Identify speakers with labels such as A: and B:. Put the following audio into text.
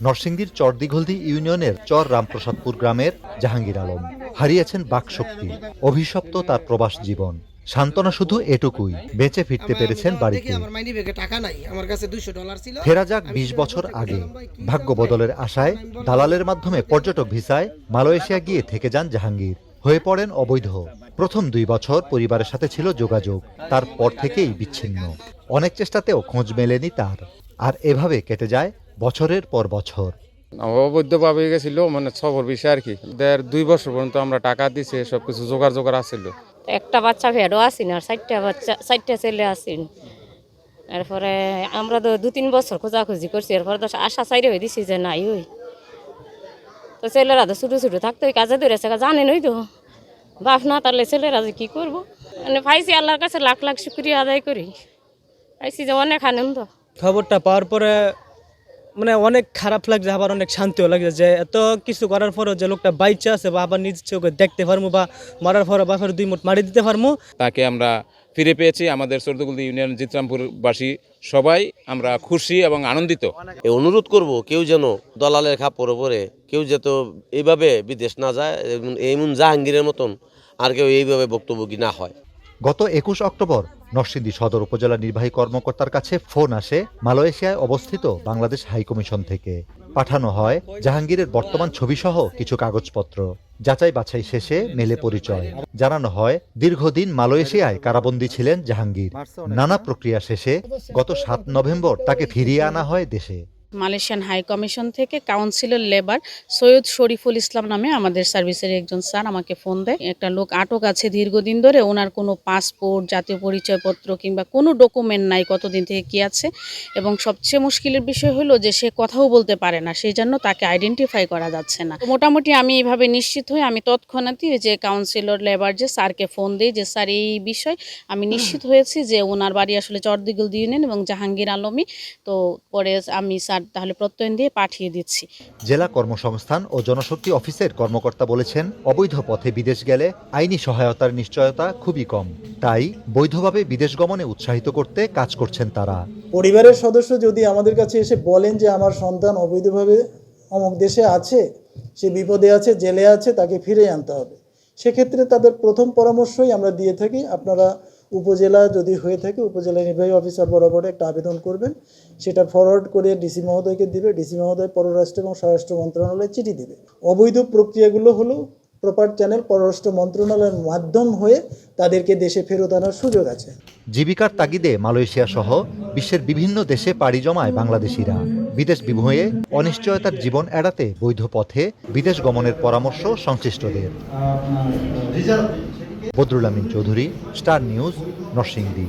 A: নরসিংদীর চরদিঘলদি ইউনিয়নের চর রামপ্রসাদপুর গ্রামের জাহাঙ্গীর আলম হারিয়েছেন বাকশক্তি, অভিশপ্ত তার প্রবাস জীবন। সান্ত্বনা শুধু এটুকুই, বেঁচে ফিরতে পেরেছেন বাড়িতে। ফেরা যাক ২০ বছর আগে। ভাগ্য বদলের আশায় দালালের মাধ্যমে পর্যটক ভিসায় মালয়েশিয়া গিয়ে থেকে যান জাহাঙ্গীর। হয়ে পড়েন অবৈধ। প্রথম ২ বছর পরিবারের সাথে ছিল যোগাযোগ, তারপর থেকেই বিচ্ছিন্ন। অনেক চেষ্টাতেও খোঁজ মেলেনি তার। আর এভাবে কেটে যায় বছরের পর বছর।
B: অবৈধভাবে গেছিল, মানে সফর বিষয় আর কি। ১.৫-২ বছর পর্যন্ত আমরা টাকা দিছি, সবকিছু জোগাড় আসছিল।
C: একটা বাচ্চা ভেড়ও আসিন আর ৪টা ছেলে আসিন। এরপরে আমরা তো ২-৩ বছর খোঁজাখুঁজি করছি, এরপরে তো আশা চাইরে হয়ে দিছি যে নাই ওই তো ছেলেরা তো ছোটো ছোটো থাকতো ওই কাজে ধরেছে, জানেন ওই তো বাপ না তাহলে ছেলেরা যে কী করবো। মানে পাইছি আল্লাহর কাছে লাখ লাখ শুক্রিয়া আদায় করি, পাইছি যে অনেক আনন্দ।
D: খবরটা পাওয়ার পরে মানে অনেক খারাপ লাগছে, আবার অনেক শান্তিও লাগছে যে এত কিছু করার পরেও যে লোকটা বাইচে আছে বা আবার নিজ চোখে দেখতে পারবো বা মারার পরে বাপের ২ মুঠ মারি দিতে পারবো।
E: তাকে আমরা ফিরে পেয়েছি। আমাদের চরদিঘলদি ইউনিয়ন জিতরামপুরবাসী সবাই আমরা খুশি এবং আনন্দিত।
F: অনুরোধ করব কেউ যেন দলালের খাপড়ে পরে কেউ যেত এইভাবে বিদেশ না যায়, এমন জাহাঙ্গীরের মতন আর কেউ এইভাবে ভুক্তভোগী না হয়।
A: গত ২১ অক্টোবর নরসিংদী সদর উপজেলা নির্বাহী কর্মকর্তার কাছে ফোন আসে মালয়েশিয়ায় অবস্থিত বাংলাদেশ হাইকমিশন থেকে। পাঠানো হয় জাহাঙ্গীরের বর্তমান ছবিসহ কিছু কাগজপত্র। যাচাই বাছাই শেষে মেলে পরিচয়। জানানো হয় দীর্ঘদিন মালয়েশিয়ায় কারাবন্দী ছিলেন জাহাঙ্গীর। নানা প্রক্রিয়া শেষে গত ৭ নভেম্বর তাকে ফিরিয়ে আনা হয় দেশে।
G: মালয়েশিয়ান হাই কমিশন থেকে কাউন্সিলর লেবার সৈয়দ শরীফুল ইসলাম নামে আমাদের সার্ভিসের একজন স্যার আমাকে ফোন দেয়। একটা লোক আটক আছে দীর্ঘদিন ধরে, ওনার কোনো পাসপোর্ট, জাতীয় পরিচয়পত্র কিংবা কোনো ডকুমেন্ট নাই, কতদিন থেকে কি আছে, এবং সবচেয়ে মুশকিলের বিষয় হলো যে সে কথাও বলতে পারে না, সেই জন্য তাকে আইডেন্টিফাই করা যাচ্ছে না। মোটামুটি আমি এইভাবে নিশ্চিত হই, আমি তৎক্ষণাৎই যে কাউন্সিলর লেবার যে স্যারকে ফোন দিই যে স্যার এই বিষয় আমি নিশ্চিত হয়েছি যে ওনার বাড়ি আসলে চরদিঘলদি ইউনিয়ন এবং জাহাঙ্গীর আলমী। তো পরে আমি স্যার তাহলে প্রত্যয়ন দিয়ে পাঠিয়ে দিচ্ছি।
A: জেলা কর্মসংস্থান ও জনশক্তি অফিসের কর্মকর্তা বলেছেন, অবৈধ পথে বিদেশ গেলে আইনি সহায়তার নিশ্চয়তা খুবই কম। তাই বৈধভাবে বিদেশ গমনে উৎসাহিত করতে কাজ করছেন তারা।
H: পরিবারের সদস্য যদি আমাদের কাছে এসে বলেন যে আমার সন্তান অবৈধভাবে অমুক দেশে আছে, সে বিপদে আছে, জেলে আছে, তাকে ফিরে আনতে হবে, সেক্ষেত্রে তাদের প্রথম পরামর্শই আমরা দিয়ে থাকি, আপনারা উপজেলা যদি হয়ে থাকে উপজেলা নির্বাহী অফিসার বরাবর একটা আবেদন করবেন, সেটা ফরওয়ার্ড করে ডিসি মহোদয়কে দিবে, ডিসি মহোদয় পররাষ্ট্র এবং স্বরাষ্ট্র মন্ত্রণালয়ে চিঠি দিবে। অবৈধ প্রক্রিয়াগুলো হলো প্রপার চ্যানেল পররাষ্ট্র মন্ত্রণালয়ের মাধ্যম হয়ে তাদেরকে দেশে ফেরত আনার সুযোগ আছে।
A: জীবিকার তাগিদে মালয়েশিয়া সহ বিশ্বের বিভিন্ন দেশে পাড়ি জমায় বাংলাদেশিরা। বিদেশ বিভুঁয়ে অনিশ্চয়তার জীবন এড়াতে বৈধ পথে বিদেশ গমনের পরামর্শ সংশ্লিষ্টদের। বদরুল আমিন চৌধুরী, স্টার নিউজ, নরসিংদী।